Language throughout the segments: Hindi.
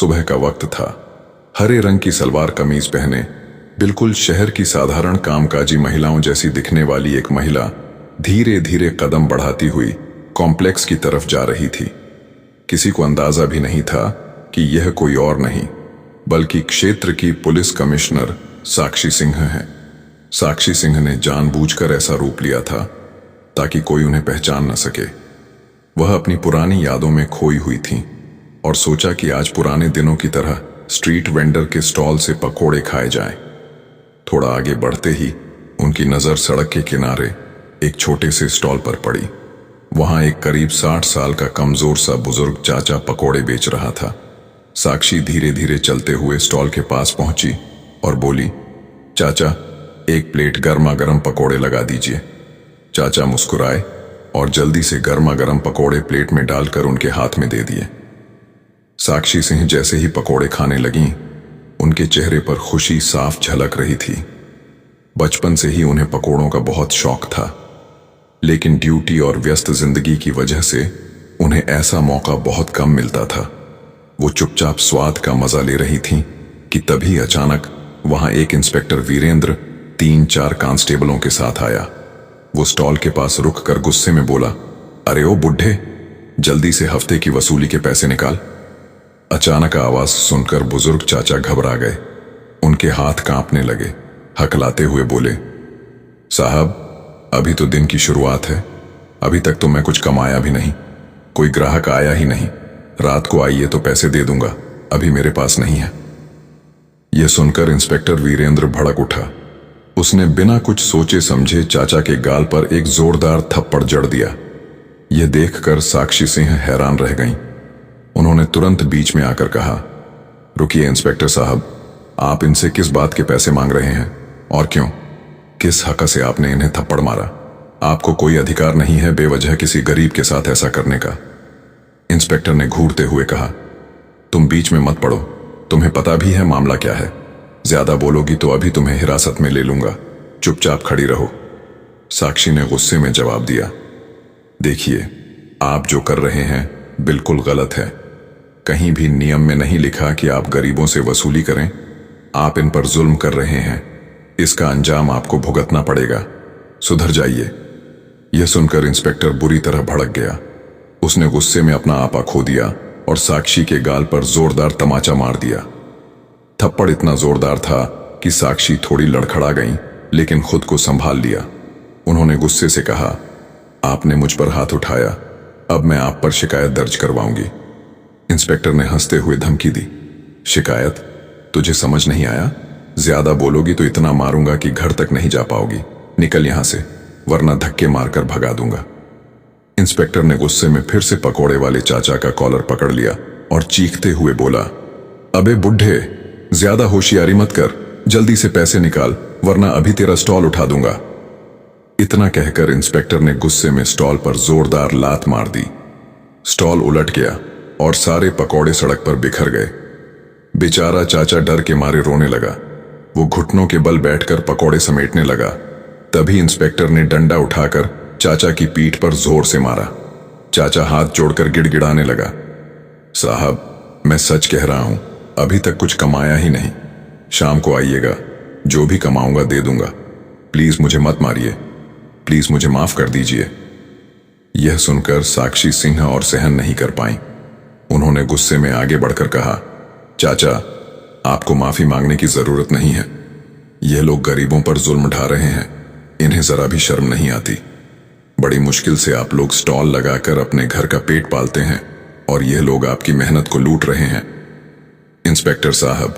सुबह का वक्त था। हरे रंग की सलवार कमीज पहने बिल्कुल शहर की साधारण कामकाजी महिलाओं जैसी दिखने वाली एक महिला धीरे धीरे कदम बढ़ाती हुई कॉम्प्लेक्स की तरफ जा रही थी। किसी को अंदाजा भी नहीं था कि यह कोई और नहीं बल्कि क्षेत्र की पुलिस कमिश्नर साक्षी सिंह है। साक्षी सिंह ने जानबूझकर ऐसा रूप लिया था ताकि कोई उन्हें पहचान न सके। वह अपनी पुरानी यादों में खोई हुई थी और सोचा कि आज पुराने दिनों की तरह स्ट्रीट वेंडर के स्टॉल से पकोड़े खाए जाएं। थोड़ा आगे बढ़ते ही उनकी नजर सड़क के किनारे एक छोटे से स्टॉल पर पड़ी। वहां एक करीब 60 साल का कमजोर सा बुजुर्ग चाचा पकोड़े बेच रहा था। साक्षी धीरे धीरे चलते हुए स्टॉल के पास पहुंची और बोली, चाचा, एक प्लेट गर्मा गर्म पकोड़े लगा दीजिए। चाचा मुस्कुराए और जल्दी से गर्मा गर्म पकोड़े प्लेट में डालकर उनके हाथ में दे दिए। साक्षी सिंह जैसे ही पकोड़े खाने लगीं, उनके चेहरे पर खुशी साफ झलक रही थी। बचपन से ही उन्हें पकोड़ों का बहुत शौक था, लेकिन ड्यूटी और व्यस्त जिंदगी की वजह से उन्हें ऐसा मौका बहुत कम मिलता था। वो चुपचाप स्वाद का मजा ले रही थीं कि तभी अचानक वहां एक इंस्पेक्टर वीरेंद्र 3-4 कांस्टेबलों के साथ आया। वो स्टॉल के पास रुक कर गुस्से में बोला, अरे ओ बुढ़े, जल्दी से हफ्ते की वसूली के पैसे निकाल। अचानक आवाज सुनकर बुजुर्ग चाचा घबरा गए। उनके हाथ कांपने लगे। हकलाते हुए बोले, साहब, अभी तो दिन की शुरुआत है, अभी तक तो मैं कुछ कमाया भी नहीं, कोई ग्राहक आया ही नहीं। रात को आइए तो पैसे दे दूंगा, अभी मेरे पास नहीं है। यह सुनकर इंस्पेक्टर वीरेंद्र भड़क उठा। उसने बिना कुछ सोचे समझे चाचा के गाल पर एक जोरदार थप्पड़ जड़ दिया। यह देखकर साक्षी सिंह हैरान रह गईं। उन्होंने तुरंत बीच में आकर कहा, रुकिए इंस्पेक्टर साहब, आप इनसे किस बात के पैसे मांग रहे हैं और क्यों? किस हक से आपने इन्हें थप्पड़ मारा? आपको कोई अधिकार नहीं है बेवजह किसी गरीब के साथ ऐसा करने का। इंस्पेक्टर ने घूरते हुए कहा, तुम बीच में मत पड़ो, तुम्हें पता भी है मामला क्या है। ज्यादा बोलोगी तो अभी तुम्हें हिरासत में ले लूंगा, चुपचाप खड़ी रहो। साक्षी ने गुस्से में जवाब दिया, देखिए, आप जो कर रहे हैं बिल्कुल गलत है। कहीं भी नियम में नहीं लिखा कि आप गरीबों से वसूली करें। आप इन पर जुल्म कर रहे हैं, इसका अंजाम आपको भुगतना पड़ेगा। सुधर जाइए। यह सुनकर इंस्पेक्टर बुरी तरह भड़क गया। उसने गुस्से में अपना आपा खो दिया और साक्षी के गाल पर जोरदार तमाचा मार दिया। थप्पड़ इतना जोरदार था कि साक्षी थोड़ी लड़खड़ा गई, लेकिन खुद को संभाल लिया। उन्होंने गुस्से से कहा, आपने मुझ पर हाथ उठाया, अब मैं आप पर शिकायत दर्ज करवाऊंगी। इंस्पेक्टर ने हंसते हुए धमकी दी, शिकायत? तुझे समझ नहीं आया? ज्यादा बोलोगी तो इतना मारूंगा कि घर तक नहीं जा पाओगी। निकल यहां से, वरना धक्के मारकर भगा दूंगा। इंस्पेक्टर ने गुस्से में फिर से पकोड़े वाले चाचा का कॉलर पकड़ लिया और चीखते हुए बोला, अबे बुढ़े, ज्यादा होशियारी मत कर, जल्दी से पैसे निकाल, वरना अभी तेरा स्टॉल उठा दूंगा। इतना कहकर इंस्पेक्टर ने गुस्से में स्टॉल पर जोरदार लात मार दी। स्टॉल उलट गया और सारे पकौड़े सड़क पर बिखर गए। बेचारा चाचा डर के मारे रोने लगा। वो घुटनों के बल बैठकर पकौड़े समेटने लगा। तभी इंस्पेक्टर ने डंडा उठाकर चाचा की पीठ पर जोर से मारा। चाचा हाथ जोड़कर गिड़गिड़ाने लगा, साहब, मैं सच कह रहा हूं, अभी तक कुछ कमाया ही नहीं। शाम को आइएगा, जो भी कमाऊंगा दे दूंगा। प्लीज मुझे मत मारिए, प्लीज मुझे माफ कर दीजिए। यह सुनकर साक्षी सिंह और सहन नहीं कर पाई। उन्होंने गुस्से में आगे बढ़कर कहा, चाचा, आपको माफी मांगने की जरूरत नहीं है। यह लोग गरीबों पर जुल्म ढा रहे हैं, इन्हें जरा भी शर्म नहीं आती। बड़ी मुश्किल से आप लोग स्टॉल लगाकर अपने घर का पेट पालते हैं और यह लोग आपकी मेहनत को लूट रहे हैं। इंस्पेक्टर साहब,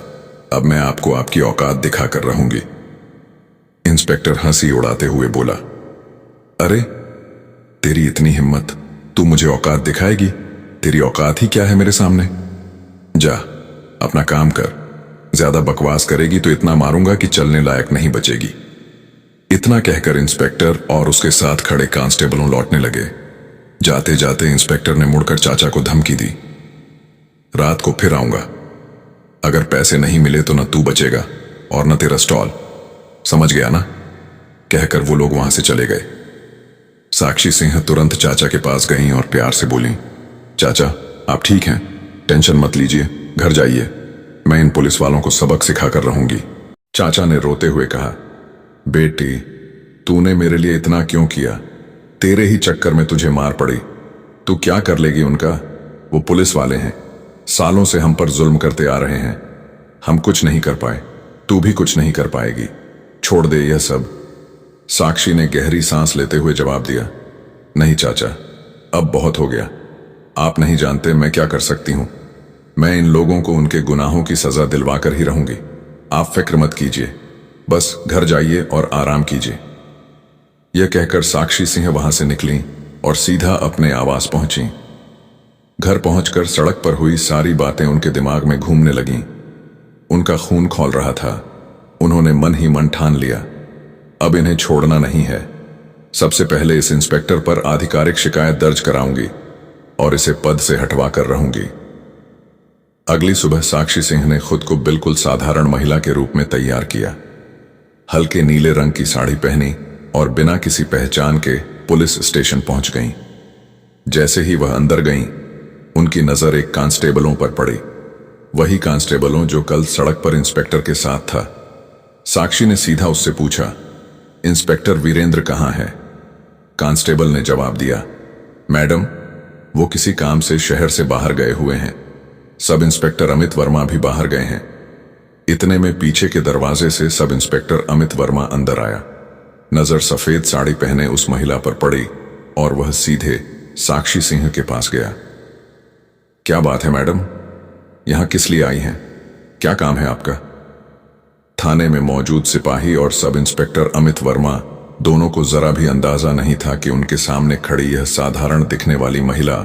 अब मैं आपको आपकी औकात दिखाकर रहूंगी। इंस्पेक्टर हंसी उड़ाते हुए बोला, अरे, तेरी इतनी हिम्मत, तू मुझे औकात दिखाएगी? तेरी औकात ही क्या है मेरे सामने? जा, अपना काम कर। ज्यादा बकवास करेगी तो इतना मारूंगा कि चलने लायक नहीं बचेगी। इतना कहकर इंस्पेक्टर और उसके साथ खड़े कांस्टेबलों लौटने लगे। जाते जाते इंस्पेक्टर ने मुड़कर चाचा को धमकी दी, रात को फिर आऊंगा, अगर पैसे नहीं मिले तो न तू बचेगा और न तेरा स्टॉल, समझ गया ना? कहकर वो लोग वहां से चले गए। साक्षी सिंह तुरंत चाचा के पास गईं और प्यार से बोली, चाचा, आप ठीक हैं, टेंशन मत लीजिए, घर जाइए, मैं इन पुलिस वालों को सबक सिखा कर रहूंगी। चाचा ने रोते हुए कहा, बेटी तूने मेरे लिए इतना क्यों किया? तेरे ही चक्कर में तुझे मार पड़ी। तू क्या कर लेगी उनका? वो पुलिस वाले हैं, सालों से हम पर जुल्म करते आ रहे हैं। हम कुछ नहीं कर पाए, तू भी कुछ नहीं कर पाएगी। छोड़ दे यह सब। साक्षी ने गहरी सांस लेते हुए जवाब दिया, नहीं चाचा, अब बहुत हो गया। आप नहीं जानते मैं क्या कर सकती हूं। मैं इन लोगों को उनके गुनाहों की सजा दिलवाकर ही रहूंगी। आप फिक्र मत कीजिए, बस घर जाइए और आराम कीजिए। यह कहकर साक्षी सिंह वहां से निकली और सीधा अपने आवास पहुंची। घर पहुंचकर सड़क पर हुई सारी बातें उनके दिमाग में घूमने लगीं। उनका खून खौल रहा था। उन्होंने मन ही मन ठान लिया, अब इन्हें छोड़ना नहीं है। सबसे पहले इस इंस्पेक्टर पर आधिकारिक शिकायत दर्ज कराऊंगी और इसे पद से हटवा कर रहूंगी। अगली सुबह साक्षी सिंह ने खुद को बिल्कुल साधारण महिला के रूप में तैयार किया। हल्के नीले रंग की साड़ी पहनी और बिना किसी पहचान के पुलिस स्टेशन पहुंच गईं। जैसे ही वह अंदर गईं, उनकी नजर एक कांस्टेबलों पर पड़ी, वही कांस्टेबलों जो कल सड़क पर इंस्पेक्टर के साथ था। साक्षी ने सीधा उससे पूछा, इंस्पेक्टर वीरेंद्र कहाँ है? कांस्टेबल ने जवाब दिया, मैडम वो किसी काम से शहर से बाहर गए हुए हैं। सब इंस्पेक्टर अमित वर्मा भी बाहर गए हैं। इतने में पीछे के दरवाजे से सब इंस्पेक्टर अमित वर्मा अंदर आया। नजर सफेद साड़ी पहने उस महिला पर पड़ी और वह सीधे साक्षी सिंह के पास गया। क्या बात है मैडम, यहां किस लिए आई हैं? क्या काम है आपका? थाने में मौजूद सिपाही और सब इंस्पेक्टर अमित वर्मा दोनों को जरा भी अंदाजा नहीं था कि उनके सामने खड़ी यह साधारण दिखने वाली महिला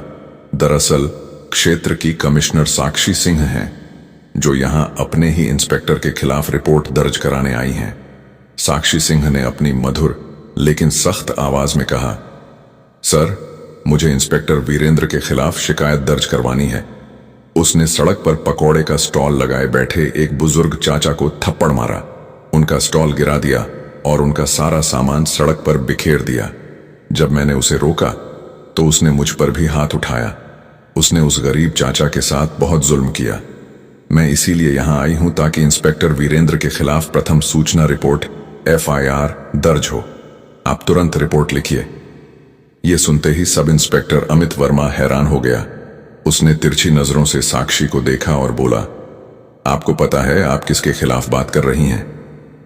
दरअसल क्षेत्र की कमिश्नर साक्षी सिंह हैं, जो यहां अपने ही इंस्पेक्टर के खिलाफ रिपोर्ट दर्ज कराने आई हैं। साक्षी सिंह ने अपनी मधुर लेकिन सख्त आवाज में कहा, सर मुझे इंस्पेक्टर वीरेंद्र के खिलाफ शिकायत दर्ज करवानी है। उसने सड़क पर पकौड़े का स्टॉल लगाए बैठे एक बुजुर्ग चाचा को थप्पड़ मारा, उनका स्टॉल गिरा दिया और उनका सारा सामान सड़क पर बिखेर दिया। जब मैंने उसे रोका तो उसने मुझ पर भी हाथ उठाया। उसने उस गरीब चाचा के साथ बहुत जुल्म किया। मैं इसीलिए यहां आई हूं ताकि इंस्पेक्टर वीरेंद्र के खिलाफ प्रथम सूचना रिपोर्ट FIR दर्ज हो। आप तुरंत रिपोर्ट लिखिए। यह सुनते ही सब इंस्पेक्टर अमित वर्मा हैरान हो गया। उसने तिरछी नजरों से साक्षी को देखा और बोला, आपको पता है आप किसके खिलाफ बात कर रही हैं?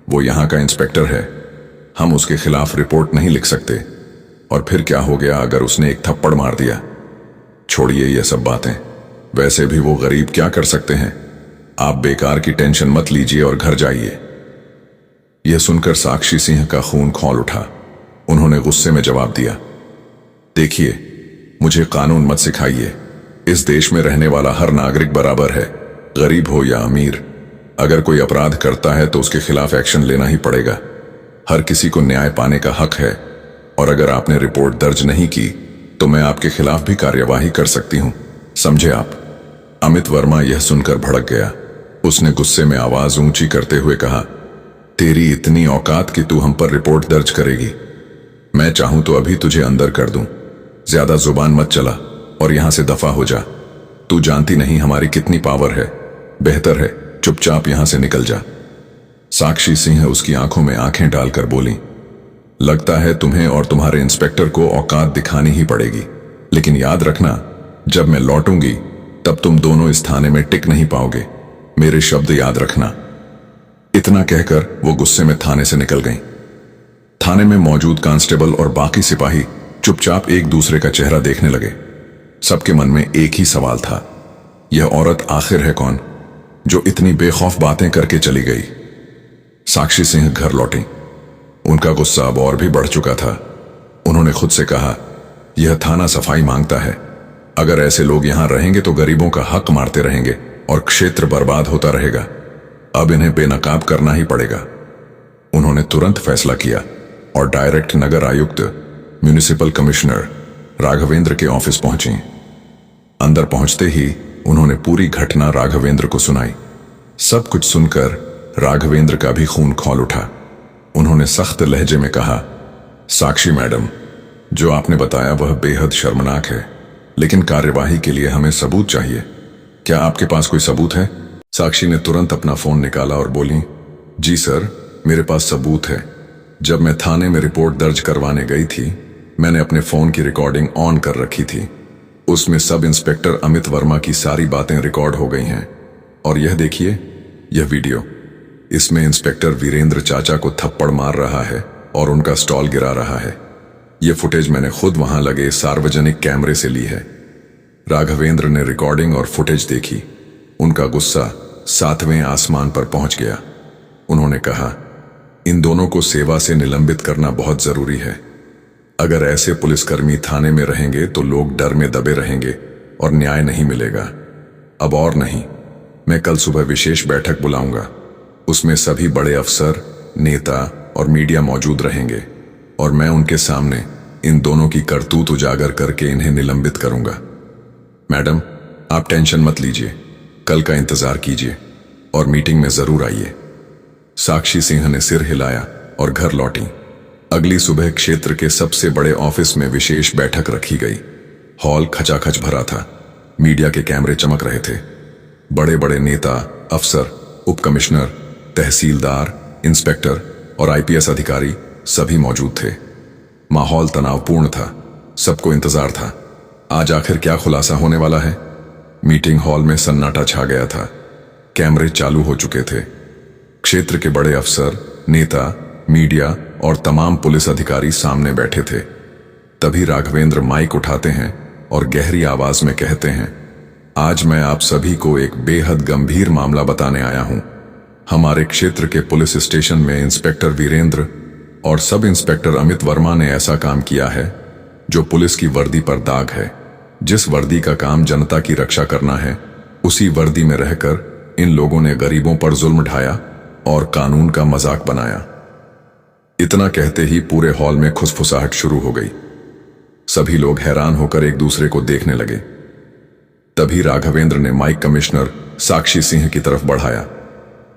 वो यहां का इंस्पेक्टर है। हम उसके खिलाफ रिपोर्ट नहीं लिख सकते। और फिर क्या हो गया अगर उसने एक थप्पड़ मार दिया? छोड़िए ये सब बातें, वैसे भी वो गरीब क्या कर सकते हैं। आप बेकार की टेंशन मत लीजिए और घर जाइए। यह सुनकर साक्षी सिंह का खून खौल उठा। उन्होंने गुस्से में जवाब दिया, देखिए मुझे कानून मत सिखाइए। इस देश में रहने वाला हर नागरिक बराबर है, गरीब हो या अमीर। अगर कोई अपराध करता है तो उसके खिलाफ एक्शन लेना ही पड़ेगा। हर किसी को न्याय पाने का हक है और अगर आपने रिपोर्ट दर्ज नहीं की तो मैं आपके खिलाफ भी कार्यवाही कर सकती हूं, समझे आप? अमित वर्मा यह सुनकर भड़क गया। उसने गुस्से में आवाज ऊंची करते हुए कहा, तेरी इतनी औकात कि तू हम पर रिपोर्ट दर्ज करेगी? मैं चाहूं तो अभी तुझे अंदर कर दूं। ज्यादा जुबान मत चला और यहां से दफा हो जा। तू जानती नहीं हमारी कितनी पावर है। बेहतर है चुपचाप यहां से निकल जा। साक्षी सिंह उसकी आंखों में आंखें डालकर बोली, लगता है तुम्हें और तुम्हारे इंस्पेक्टर को औकात दिखानी ही पड़ेगी, लेकिन याद रखना जब मैं लौटूंगी तब तुम दोनों इस थाने में टिक नहीं पाओगे। मेरे शब्द याद रखना। इतना कहकर वो गुस्से में थाने से निकल गईं। थाने में मौजूद कांस्टेबल और बाकी सिपाही चुपचाप एक दूसरे का चेहरा देखने लगे। सबके मन में एक ही सवाल था, यह औरत आखिर है कौन जो इतनी बेखौफ बातें करके चली गई? साक्षी सिंह घर लौटी। उनका गुस्सा अब और भी बढ़ चुका था। उन्होंने खुद से कहा, यह थाना सफाई मांगता है। अगर ऐसे लोग यहां रहेंगे तो गरीबों का हक मारते रहेंगे और क्षेत्र बर्बाद होता रहेगा। अब इन्हें बेनकाब करना ही पड़ेगा। उन्होंने तुरंत फैसला किया और डायरेक्ट नगर आयुक्त म्युनिसिपल कमिश्नर राघवेंद्र के ऑफिस पहुंची। अंदर पहुंचते ही उन्होंने पूरी घटना राघवेंद्र को सुनाई। सब कुछ सुनकर राघवेंद्र का भी खून खौल उठा। उन्होंने सख्त लहजे में कहा, साक्षी मैडम, जो आपने बताया वह बेहद शर्मनाक है, लेकिन कार्यवाही के लिए हमें सबूत चाहिए। क्या आपके पास कोई सबूत है? साक्षी ने तुरंत अपना फोन निकाला और बोली, जी सर, मेरे पास सबूत है। जब मैं थाने में रिपोर्ट दर्ज करवाने गई थी, मैंने अपने फोन की रिकॉर्डिंग ऑन कर रखी थी। उसमें सब इंस्पेक्टर अमित वर्मा की सारी बातें रिकॉर्ड हो गई हैं। और यह देखिए, यह वीडियो। इसमें इंस्पेक्टर वीरेंद्र चाचा को थप्पड़ मार रहा है और उनका स्टॉल गिरा रहा है। यह फुटेज मैंने खुद वहां लगे सार्वजनिक कैमरे से ली है। राघवेंद्र ने रिकॉर्डिंग और फुटेज देखी। उनका गुस्सा 7वें आसमान पर पहुंच गया। उन्होंने कहा, इन दोनों को सेवा से निलंबित करना बहुत जरूरी है। अगर ऐसे पुलिसकर्मी थाने में रहेंगे तो लोग डर में दबे रहेंगे और न्याय नहीं मिलेगा। अब और नहीं, मैं कल सुबह विशेष बैठक बुलाऊंगा। उसमें सभी बड़े अफसर, नेता और मीडिया मौजूद रहेंगे और मैं उनके सामने इन दोनों की करतूत उजागर करके इन्हें निलंबित करूंगा। मैडम, आप टेंशन मत लीजिए, कल का इंतजार कीजिए और मीटिंग में जरूर आइए। साक्षी सिंह ने सिर हिलाया और घर लौटी। अगली सुबह क्षेत्र के सबसे बड़े ऑफिस में विशेष बैठक रखी गई। हॉल खचाखच भरा था। मीडिया के कैमरे चमक रहे थे। बड़े बड़े नेता, अफसर, उप कमिश्नर, तहसीलदार, इंस्पेक्टर और आईपीएस अधिकारी सभी मौजूद थे। माहौल तनावपूर्ण था। सबको इंतजार था, आज आखिर क्या खुलासा होने वाला है। मीटिंग हॉल में सन्नाटा छा गया था। कैमरे चालू हो चुके थे। क्षेत्र के बड़े अफसर, नेता, मीडिया और तमाम पुलिस अधिकारी सामने बैठे थे। तभी राघवेंद्र माइक उठाते हैं और गहरी आवाज में कहते हैं, आज मैं आप सभी को एक बेहद गंभीर मामला बताने आया हूं। हमारे क्षेत्र के पुलिस स्टेशन में इंस्पेक्टर वीरेंद्र और सब इंस्पेक्टर अमित वर्मा ने ऐसा काम किया है जो पुलिस की वर्दी पर दाग है। जिस वर्दी का काम जनता की रक्षा करना है, उसी वर्दी में रहकर इन लोगों ने गरीबों पर जुल्म ढाया और कानून का मजाक बनाया। इतना कहते ही पूरे हॉल में खुसफुसाहट शुरू हो गई। सभी लोग हैरान होकर एक दूसरे को देखने लगे। तभी राघवेंद्र ने माइक कमिश्नर साक्षी सिंह की तरफ बढ़ाया।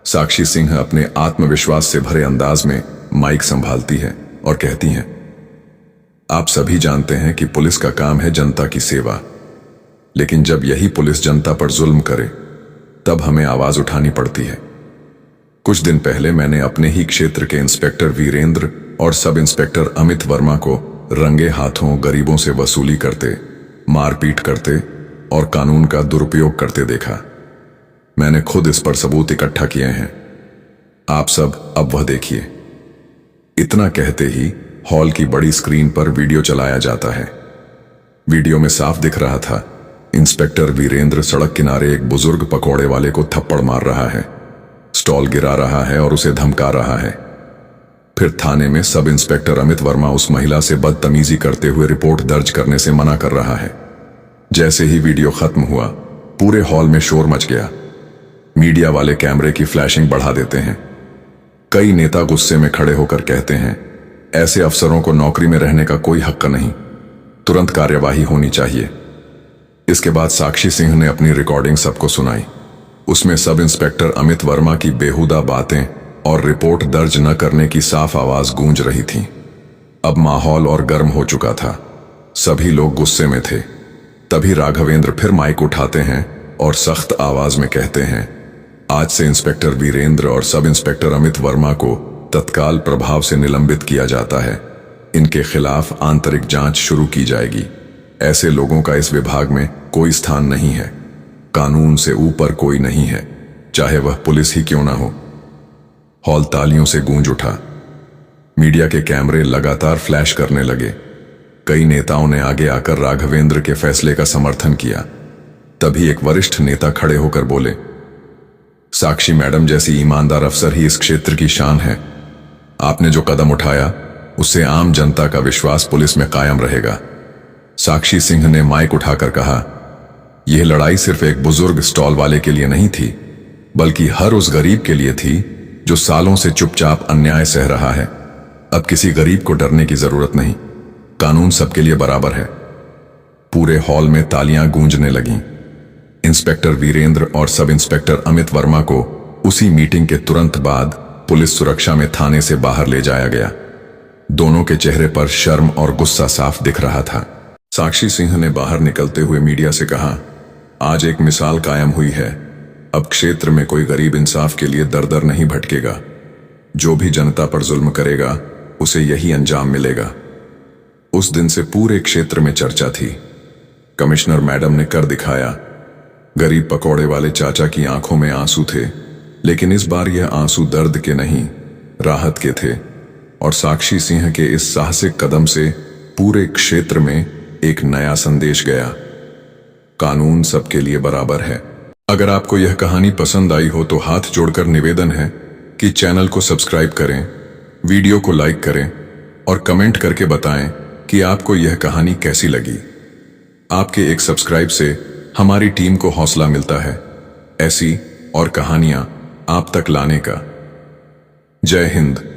साक्षी सिंह अपने आत्मविश्वास से भरे अंदाज में माइक संभालती है और कहती हैं, आप सभी जानते हैं कि पुलिस का काम है जनता की सेवा, लेकिन जब यही पुलिस जनता पर जुल्म करे तब हमें आवाज उठानी पड़ती है। कुछ दिन पहले मैंने अपने ही क्षेत्र के इंस्पेक्टर वीरेंद्र और सब इंस्पेक्टर अमित वर्मा को रंगे हाथों गरीबों से वसूली करते, मारपीट करते और कानून का दुरुपयोग करते देखा। मैंने खुद इस पर सबूत इकट्ठा किए हैं। आप सब अब वह देखिए। इतना कहते ही हॉल की बड़ी स्क्रीन पर वीडियो चलाया जाता है। वीडियो में साफ दिख रहा था, इंस्पेक्टर वीरेंद्र सड़क किनारे एक बुजुर्ग पकौड़े वाले को थप्पड़ मार रहा है, स्टॉल गिरा रहा है और उसे धमका रहा है। फिर थाने में सब इंस्पेक्टर अमित वर्मा उस महिला से बदतमीजी करते हुए रिपोर्ट दर्ज करने से मना कर रहा है। जैसे ही वीडियो खत्म हुआ, पूरे हॉल में शोर मच गया। मीडिया वाले कैमरे की फ्लैशिंग बढ़ा देते हैं। कई नेता गुस्से में खड़े होकर कहते हैं, ऐसे अफसरों को नौकरी में रहने का कोई हक नहीं, तुरंत कार्यवाही होनी चाहिए। इसके बाद साक्षी सिंह ने अपनी रिकॉर्डिंग सबको सुनाई। उसमें सब इंस्पेक्टर अमित वर्मा की बेहुदा बातें और रिपोर्ट दर्ज न करने की साफ आवाज गूंज रही थी। अब माहौल और गर्म हो चुका था। सभी लोग गुस्से में थे। तभी राघवेंद्र फिर माइक उठाते हैं और सख्त आवाज में कहते हैं, आज से इंस्पेक्टर वीरेंद्र और सब इंस्पेक्टर अमित वर्मा को तत्काल प्रभाव से निलंबित किया जाता है। इनके खिलाफ आंतरिक जांच शुरू की जाएगी। ऐसे लोगों का इस विभाग में कोई स्थान नहीं है। कानून से ऊपर कोई नहीं है, चाहे वह पुलिस ही क्यों ना हो। हॉल तालियों से गूंज उठा। मीडिया के कैमरे लगातार फ्लैश करने लगे। कई नेताओं ने आगे आकर राघवेंद्र के फैसले का समर्थन किया। तभी एक वरिष्ठ नेता खड़े होकर बोले, साक्षी मैडम जैसी ईमानदार अफसर ही इस क्षेत्र की शान है। आपने जो कदम उठाया उससे आम जनता का विश्वास पुलिस में कायम रहेगा। साक्षी सिंह ने माइक उठाकर कहा, यह लड़ाई सिर्फ एक बुजुर्ग स्टॉल वाले के लिए नहीं थी, बल्कि हर उस गरीब के लिए थी जो सालों से चुपचाप अन्याय सह रहा है। अब किसी गरीब को डरने की जरूरत नहीं, कानून सबके लिए बराबर है। पूरे हॉल में तालियां गूंजने लगीं। इंस्पेक्टर वीरेंद्र और सब इंस्पेक्टर अमित वर्मा को उसी मीटिंग के तुरंत बाद पुलिस सुरक्षा में थाने से बाहर ले जाया गया। दोनों के चेहरे पर शर्म और गुस्सा साफ दिख रहा था। साक्षी सिंह ने बाहर निकलते हुए मीडिया से कहा, आज एक मिसाल कायम हुई है। अब क्षेत्र में कोई गरीब इंसाफ के लिए दर दर नहीं भटकेगा। जो भी जनता पर जुल्म करेगा उसे यही अंजाम मिलेगा। उस दिन से पूरे क्षेत्र में चर्चा थी। कमिश्नर मैडम ने कर दिखाया। गरीब पकौड़े वाले चाचा की आंखों में आंसू थे, लेकिन इस बार यह आंसू दर्द के नहीं, राहत के थे। और साक्षी सिंह के इस साहसिक कदम से पूरे क्षेत्र में एक नया संदेश गया। कानून सबके लिए बराबर है। अगर आपको यह कहानी पसंद आई हो तो हाथ जोड़कर निवेदन है कि चैनल को सब्सक्राइब करें, वीडियो को लाइक करें और कमेंट करके बताएं कि आपको यह कहानी कैसी लगी। आपके एक सब्सक्राइब से हमारी टीम को हौसला मिलता है ऐसी और कहानियां आप तक लाने का। जय हिंद।